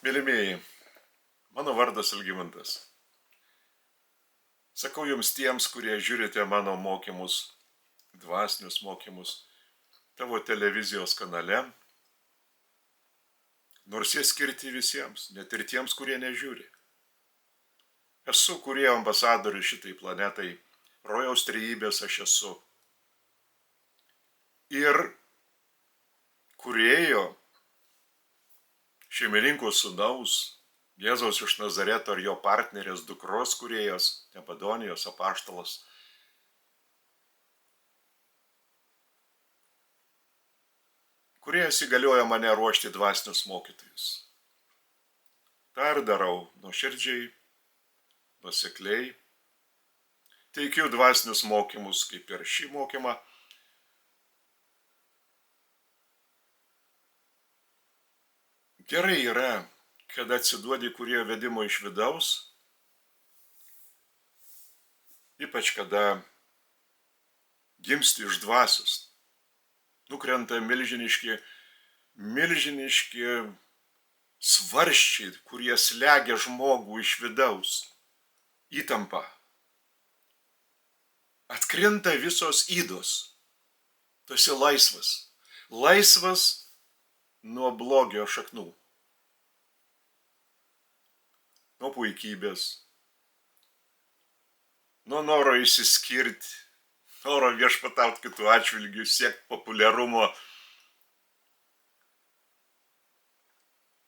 Mylimieji, mano vardas Algimantas. Sakau jums tiems, kurie žiūrite mano mokymus, dvasinius mokymus, tavo televizijos kanale, nors jie skirti visiems, net ir tiems, kurie nežiūri. Esu kūrėjo ambasadorius šitai planetai, rojaus trejybės aš esu. Ir kūrėjo šeimininko sūnaus, Jėzaus iš Nazareto ir jo partnerės dukros kūrėjas, Nebadonijos apaštalas. Kūrėjas įgaliojo mane ruošti dvasinius mokytojus. Ta ir darau nuoširdžiai, nuosekliai. Teikiu dvasinius mokymus, kaip ir šį mokymą. Gerai yra, kad atsiduodi kūrėjo vedimo iš vidaus, ypač kada gimsti iš dvasios. Nukrenta milžiniški svarsčiai, kurie slegia žmogų iš vidaus. Įtampa. Atkrinta visos ydos. Tu esi laisvas. Laisvas nuo blogio šaknų. Nuo puikybės. Nuo noro išsiskirti. Noro viešpatauti kitų atžvilgių, siekti populiarumo.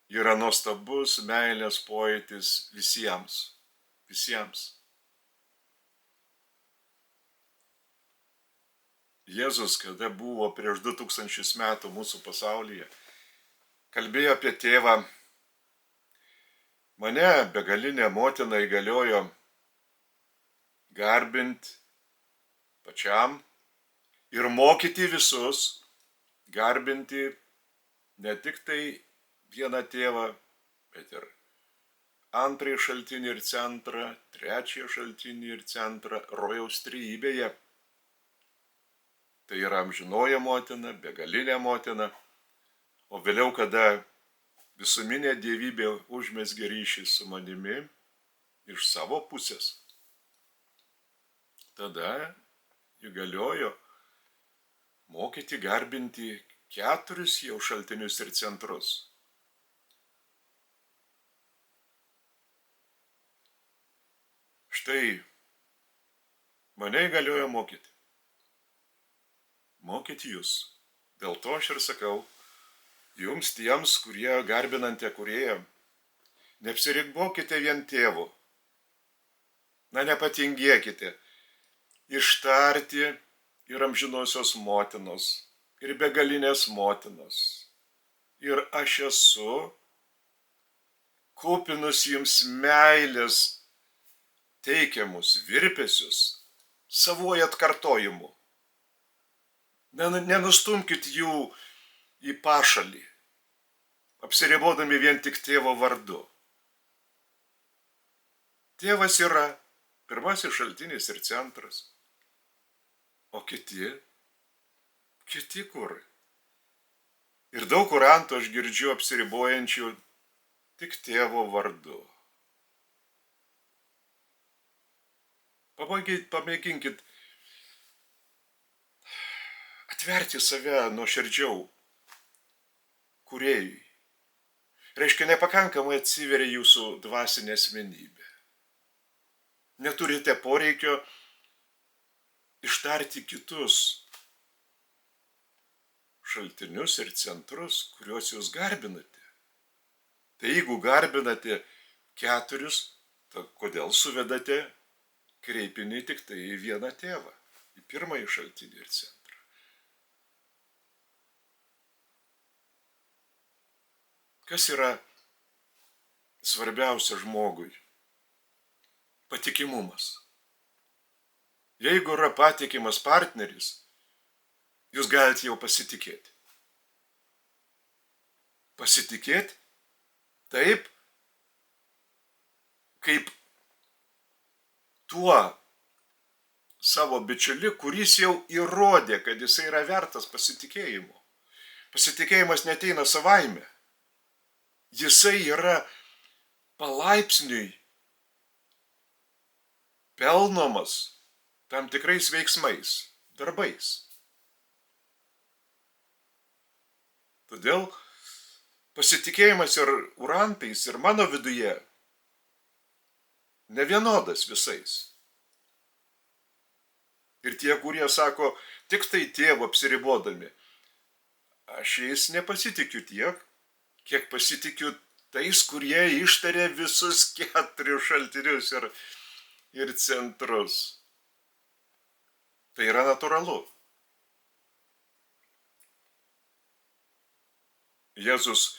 Yra nuostabus meilės pojūtis visiems. Visiems. Jėzus, kada buvo prieš 2000 metų mūsų pasaulyje, kalbėjo apie tėvą. Mane begalinė motina įgaliojo garbinti pačiam ir mokyti visus, garbinti ne tik tai vieną tėvą, bet ir antrąjį šaltinį ir centrą, trečiąjį šaltinį ir centrą rojaus trejybėje. Tai yra amžinoji motina, begalinė motina, o vėliau, kada visuminė dievybė užmezgė ryšį su manimi iš savo pusės, tada įgaliojo mokyti garbinti 4 jau šaltinius ir centrus. Štai mane įgaliojo mokyti. Mokyti jūs. Dėl to aš ir sakau, jums tiems, kurie garbinate kūrėją, neapsiribokite vien tėvu. Nepatingėkite ištarti ir amžinosios motinos, ir begalinės motinos. Ir aš esu kupinus jums meilės teikiamus virpesius savuoju atkartojimu. Nenustumkit jų į pašalį, apsiribodami vien tik tėvo vardu. Tėvas yra pirmasis šaltinis ir centras, o kiti kur. Ir daug kurantų aš girdžiu apsiribojančių tik tėvo vardu. Pamėginkit atverti save nuoširdžiau kūrėjui. Reiškia, nepakankamai atsiveria jūsų dvasinė asmenybė. Neturite poreikio ištarti kitus šaltinius ir centrus, kuriuos jūs garbinate. Tai jeigu garbinate 4, tai kodėl suvedate kreipinį tik tai į vieną tėvą, į pirmąjį šaltinį ir centrą? Kas yra svarbiausia žmogui? Patikimumas. Jeigu yra patikimas partneris, jūs galite jau pasitikėti. Pasitikėti taip, kaip tuo savo bičiuliu, kuris jau įrodė, kad jisai yra vertas pasitikėjimo. Pasitikėjimas neateina savaime. Jisai yra palaipsniui pelnomas tam tikrais veiksmais, darbais. Todėl pasitikėjimas ir urantais ir mano viduje nevienodas visais. Ir tie, kurie sako, tik tai tėvu apsiribodami, aš jais nepasitikiu tiek, kiek pasitikiu tais, kurie ištarė visus 4 šaltinius ir centrus. Tai yra natūralu. Jėzus,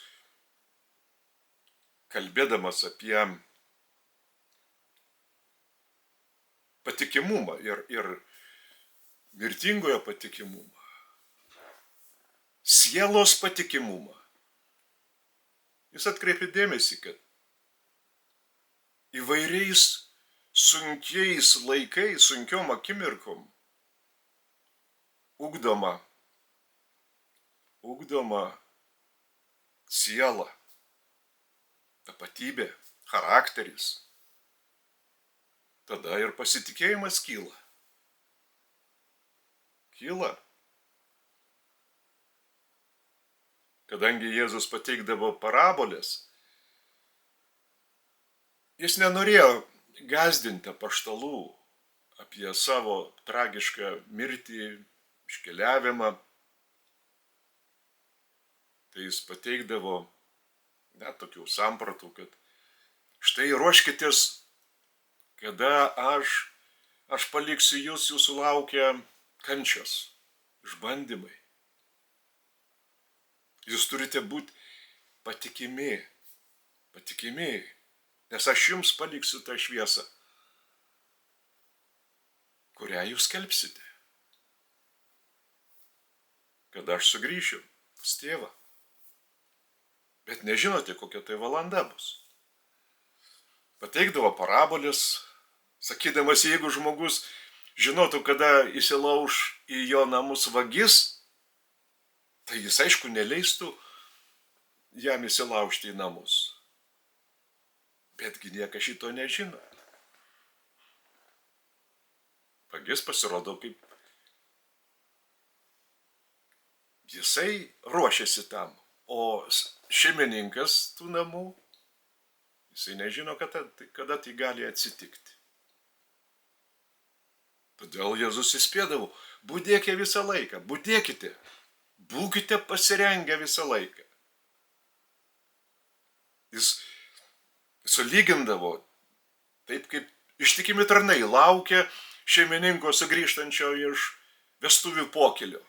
kalbėdamas apie patikimumą ir mirtingojo patikimumą, sielos patikimumą, jis atkreipė dėmesį, kad įvairiais sunkiais laikais, sunkiom akimirkom ugdoma siela, tapatybė, charakteris. Tada ir pasitikėjimas kyla. Kadangi Jėzus pateikdavo parabolės, jis nenorėjo gąsdinti apaštalų apie savo tragišką mirtį, iškeliavimą. Tai jis pateikdavo tokių sampratų, kad štai ruoškitės, kada aš paliksiu jūs, jūsų laukia kančios, išbandymai. Jūs turite būti patikimi, nes aš jums paliksiu tą šviesą, kurią jūs skelbsite, kada aš sugrįšiu pas tėvą. Bet nežinote, kokia tai valanda bus. Pateikdavo parabolės, sakydamas, jeigu žmogus žinotų, kada įsilauš į jo namus vagis, tai jis aišku neleistų jam įsilaužti į namus. Betgi niekas šito nežino. Vagis pasirodo, kaip jisai ruošiasi tam, o šeimininkas tų namų, jisai nežino, kada tai gali atsitikti. Todėl Jėzus įspėdavo, budėkite visą laiką, budėkite, būkite pasirengę visą laiką. Jis sulygindavo taip, kaip ištikimi tarnai laukia šeimininko sugrįžtančio iš vestuvių pokylio.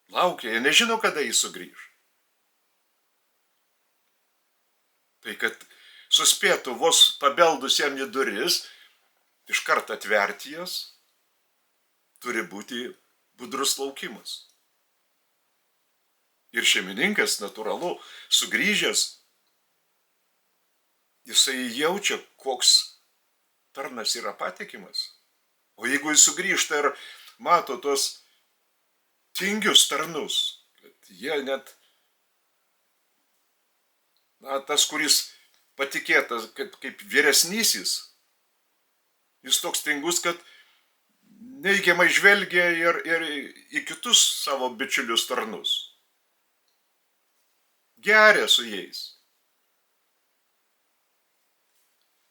Laukia, jie nežino, kada jis sugrįž. Tai kad suspėtų vos pabeldus jam į duris, iš karto atverti jas, turi būti budrus laukimas. Ir šeimininkas, natūralu, sugrįžęs, jisai jaučia, koks tarnas yra patikimas. O jeigu jis sugrįžta ir mato tos tingius tarnus, kad jie net, tas, kuris patikėtas kaip vyresnysis, jis toks tingus, kad neigiamai žvelgia ir į kitus savo bičiulius tarnus. Geria su jais.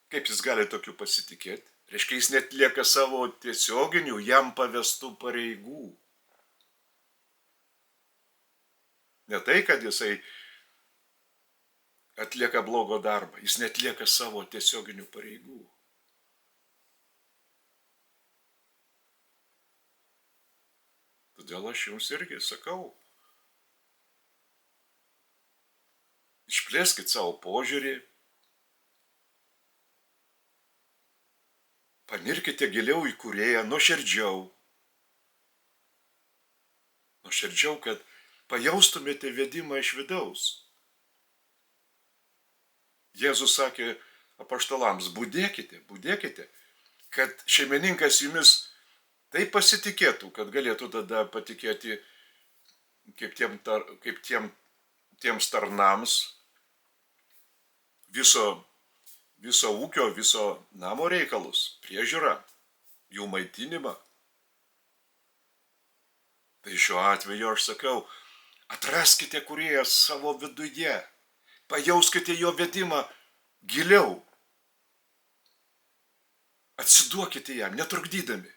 Kaip jis gali tokiu pasitikėti? Reiškia, jis netlieka savo tiesioginių jam pavestų pareigų. Ne tai, kad jisai atlieka blogo darbą, jis netlieka savo tiesioginių pareigų. Todėl aš jums irgi sakau, išplėskit savo požiūrį, panirkite giliau į Kūrėją, nuoširdžiau, kad pajaustumėte vedimą iš vidaus. Jėzus sakė apaštalams, budėkite, kad šeimininkas jumis taip pasitikėtų, kad galėtų tada patikėti kaip tiems tarnams, viso ūkio, viso namo reikalus, priežiūrą, jų maitinimą. Tai šiuo atveju aš sakau, atraskite kūrėją savo viduje, pajauskite jo vedimą giliau, atsiduokite jam, netrukdydami.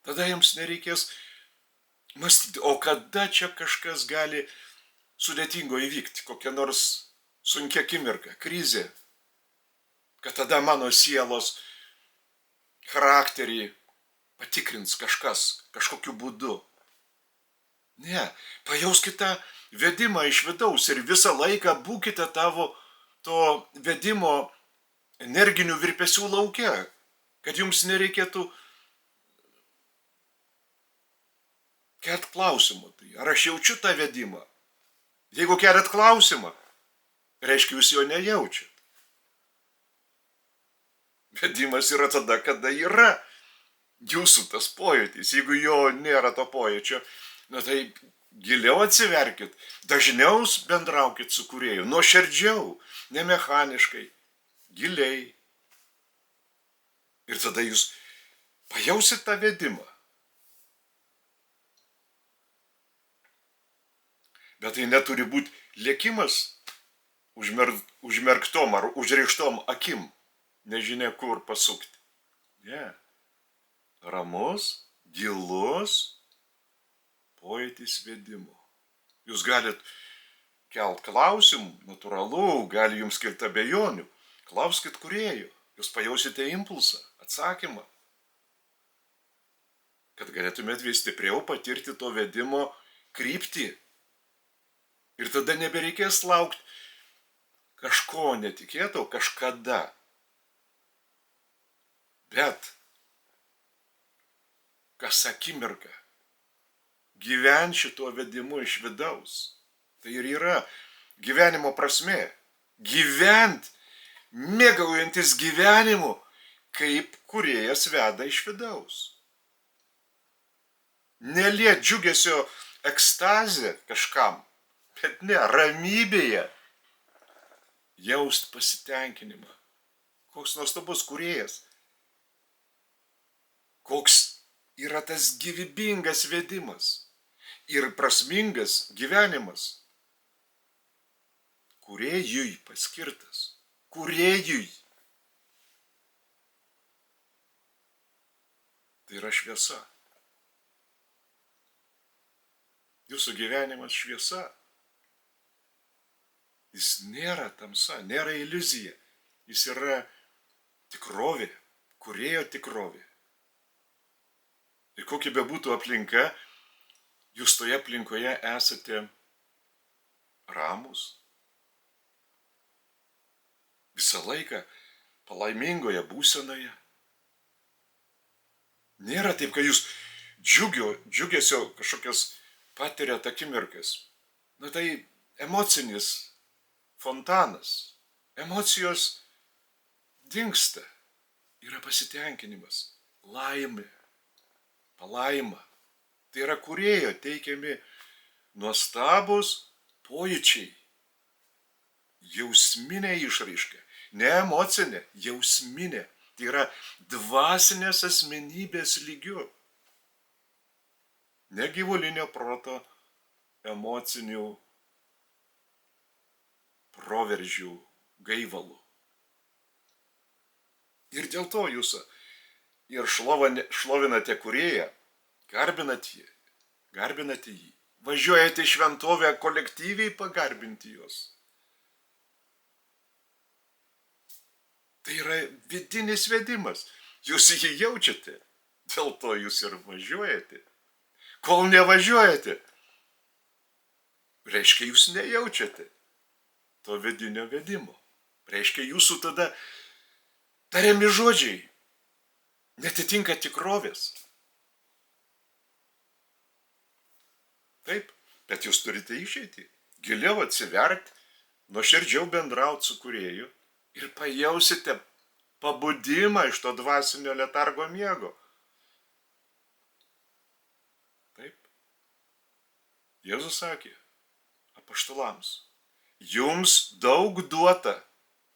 Tada jums nereikės mąstyti, o kada čia kažkas gali sudėtingo įvykti, kokia nors sunkia akimirka, krizė, kad tada mano sielos charakterį patikrins kažkas, kažkokiu būdu. Ne, pajauskite vedimą iš vidaus ir visą laiką būkite to vedimo energinių virpesių lauke, kad jums nereikėtų kelt klausimą. Tai ar aš jaučiu tą vedimą? Jeigu keliat klausimą, reiškia jūs jo nejaučiat. Vedimas yra tada, kada yra jūsų tas pojūtis. Jeigu jo nėra to pojūčio, tai giliau atsiverkit, dažniau bendraukit su kūrėju, nuoširdžiau, ne mechaniškai, giliai. Ir tada jūs pajausit tą vedimą. Bet tai neturi būti lėkimas užmerktom ar užrištom akim, nežinia kur pasukti. Ne. Ramus, gilus pojūtis vedimo. Jūs galit kelt klausimų, natūralu, gali jums kilti abejonių. Klauskit kūrėjo, jūs pajausite impulsą, atsakymą. Kad galėtumėt vis stipriau patirti to vedimo kryptį. Ir tada nebereikės laukti kažko netikėto kažkada. Bet kas akimirką gyvent šituo vedimu iš vidaus. Tai ir yra gyvenimo prasmė. Gyvent, mėgaujantis gyvenimu, kaip kūrėjas veda iš vidaus. Neliet džiugesio ekstazę kažkam, bet ne, ramybėje jaust pasitenkinimą. Koks nuostabus kūrėjas. Koks yra tas gyvybingas vedimas ir prasmingas gyvenimas. Kūrėjui paskirtas. Kūrėjui. Tai yra šviesa. Jūsų gyvenimas šviesa. Jis nėra tamsa, nėra iliuzija. Jis yra tikrovė, kūrėjo tikrovė. Ir kokia bebūtų aplinka, jūs toje aplinkoje esate ramus. Visą laiką palaimingoje būsenoje. Nėra taip, kad jūs džiugesio kažkokias patiriat akimirkas. Na tai emocinis fontanas. Emocijos dingsta. Yra pasitenkinimas, laimė, palaima. Tai yra kūrėjo teikiami nuostabus pojūčiai. Jausminė išraiška. Ne emocinė, jausminė. Tai yra dvasinės asmenybės lygių. Ne gyvulinio proto emocinių proveržių gaivalų. Ir dėl to jūs ir šlovinate kūrėją, garbinate jį. Važiuojate į šventovę kolektyviai pagarbinti juos. Tai yra vidinis vedimas. Jūs jį jaučiate, dėl to jūs ir važiuojate. Kol nevažiuojate, reiškia jūs nejaučiate to vidinio vedimo. Reiškia jūsų tada tariami žodžiai netitinka tikrovės. Taip, bet jūs turite išeiti, giliau atsiverti, nuoširdžiau bendrauti su kūrėju ir pajausite pabudimą iš to dvasinio letargo miego. Taip. Jėzus sakė apaštalams, Jums daug duota,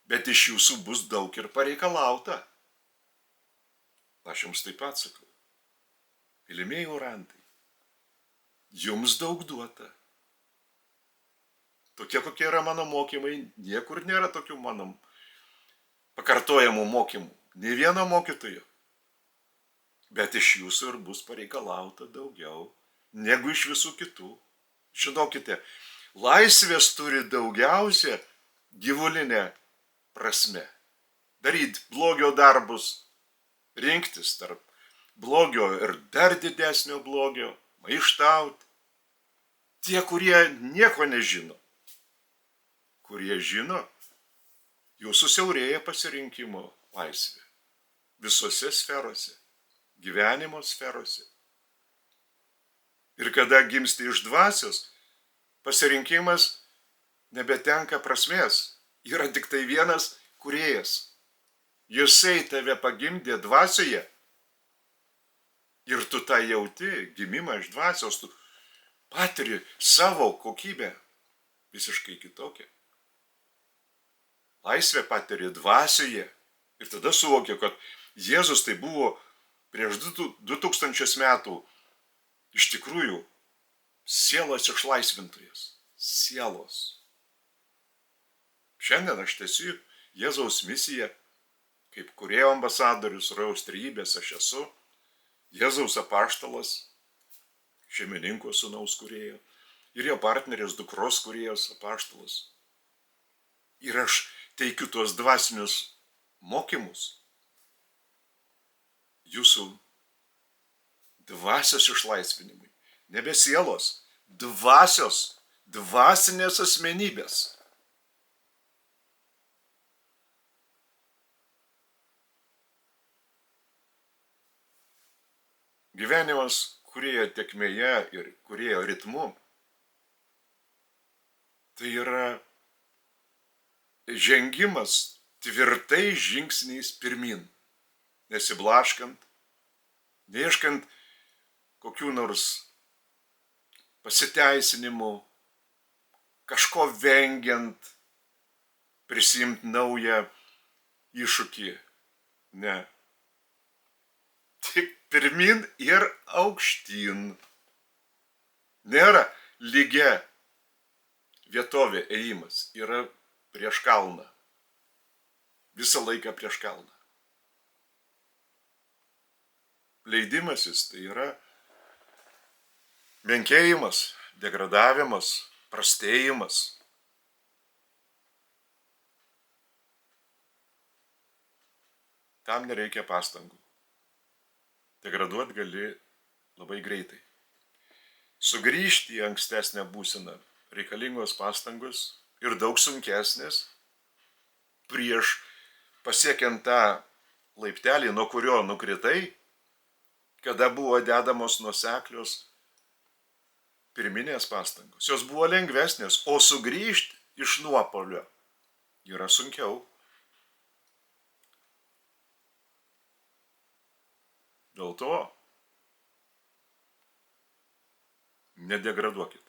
bet iš jūsų bus daug ir pareikalauta. Aš jums taip pat sakau. Mylimieji orantai, jums daug duota. Tokie, kokie yra mano mokymai, niekur nėra tokių mano pakartojamų mokymų. Nė vieno mokytojo. Bet iš jūsų ir bus pareikalauta daugiau negu iš visų kitų. Žinokite, laisvės turi daugiausia gyvulinė prasme. Daryti blogio darbus, rinktis tarp blogio ir dar didesnio blogio, maištauti. Tie, kurie nieko nežino, kurie žino, jų susiaurėja pasirinkimo laisvė. Visose sferose, gyvenimo sferose. Ir kada gimsti iš dvasios, pasirinkimas nebetenka prasmės. Yra tik tai vienas kūrėjas. Jisai tave pagimdė dvasioje. Ir tu tą jauti, gimimą iš dvasios, tu patiri savo kokybę visiškai kitokią. Laisvę patiri dvasioje. Ir tada suvokia, kad Jėzus tai buvo prieš 2000 metų iš tikrųjų sielos išlaisvintojas. Sielos. Šiandien aš tęsiu Jėzaus misiją, kaip kūrėjo ambasadorius, rojaus trejybės aš esu, Jėzaus apaštalas, šeimininko sūnaus kūrėjo, ir jo partnerės dukros kūrėjos apaštalas. Ir aš teikiu tuos dvasinius mokymus, jūsų dvasios išlaisvinimui, nebe sielos, dvasios, dvasinės asmenybės. Gyvenimas kūrėjo tėkmėje ir kūrėjo ritmu, tai yra žengimas tvirtai žingsniais pirmin, nesiblaškant, neieškant kokių nors pasiteisinimų, kažko vengiant, prisimti naują iššūkį. Ne. Tik pirmin ir aukštyn. Nėra lygia vietovė ėjimas, yra prieš kalną. Visą laiką prieš kalną. Leidimasis tai yra menkėjimas, degradavimas, prastėjimas. Tam nereikia pastangų. Degraduot gali labai greitai. Sugrįžti į ankstesnę būseną reikalingos pastangos ir daug sunkesnės prieš pasiekiant tą laiptelį, nuo kurio nukritai, kada buvo dedamos nuoseklios pirminės pastangos. Jos buvo lengvesnės, o sugrįžti iš nuopuolio yra sunkiau. Dėl to nedegraduokit.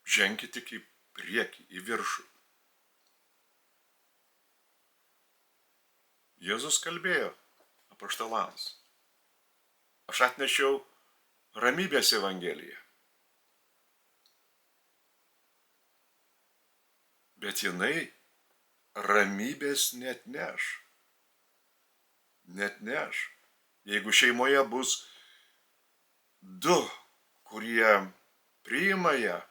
Ženkit tik į priekį, į viršų. Jėzus kalbėjo apaštalams. Aš atnešiau ramybės evangeliją. Bet jinai ramybės neatneš. Neatneš. Jeigu šeimoje bus du, kurie priima ją,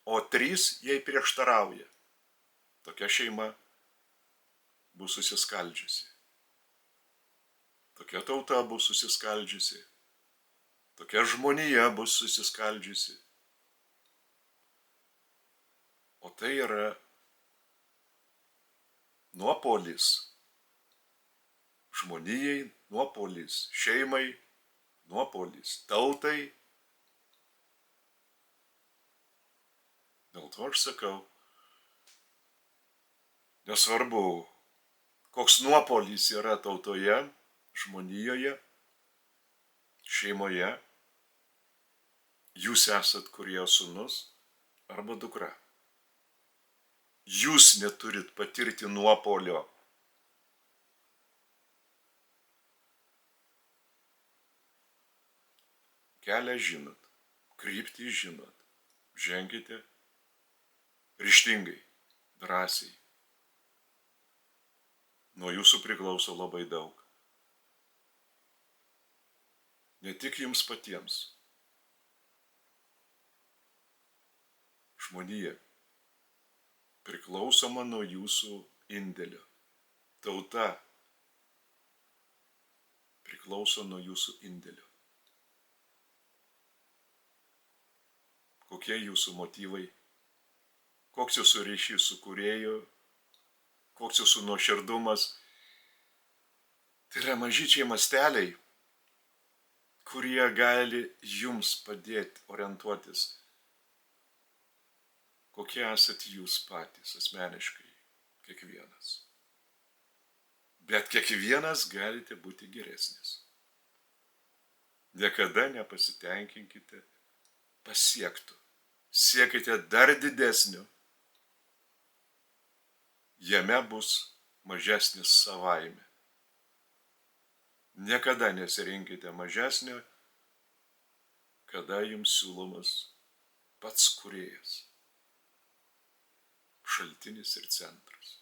o 3 jai prieštarauja, tokia šeima bus susiskaldžiusi. Tokia tauta bus susiskaldžiusi. Tokia žmonija bus susiskaldžiusi. O tai yra nuopuolis. Žmonijai nuopuolis, šeimai nuopuolis, tautai. Dėl to aš sakau, nesvarbu, koks nuopuolis yra tautoje, žmonijoje, šeimoje, jūs esat kurio sūnus arba dukra. jūs neturit patirti nuopolio. Kelią žinot, kryptį žinot, ženkite ryžtingai, drąsiai. Nuo jūsų priklauso labai daug. Ne tik jums patiems. Žmonija priklausoma nuo jūsų indėlio. Tauta priklauso nuo jūsų indėlio. Kokie jūsų motyvai, koks jūsų ryšys su kūrėju, koks jūsų nuoširdumas. Tai yra mažyčiai masteliai, kurie gali jums padėti orientuotis, kokie esat jūs patys asmeniškai, kiekvienas. Bet kiekvienas galite būti geresnis. Niekada nepasitenkinkite pasiektų. Siekite dar didesnio. Jame bus mažesnis savaime. Niekada nesirinkite mažesnio, kada jums siūlomas pats kūrėjas, šaltinis ir centras.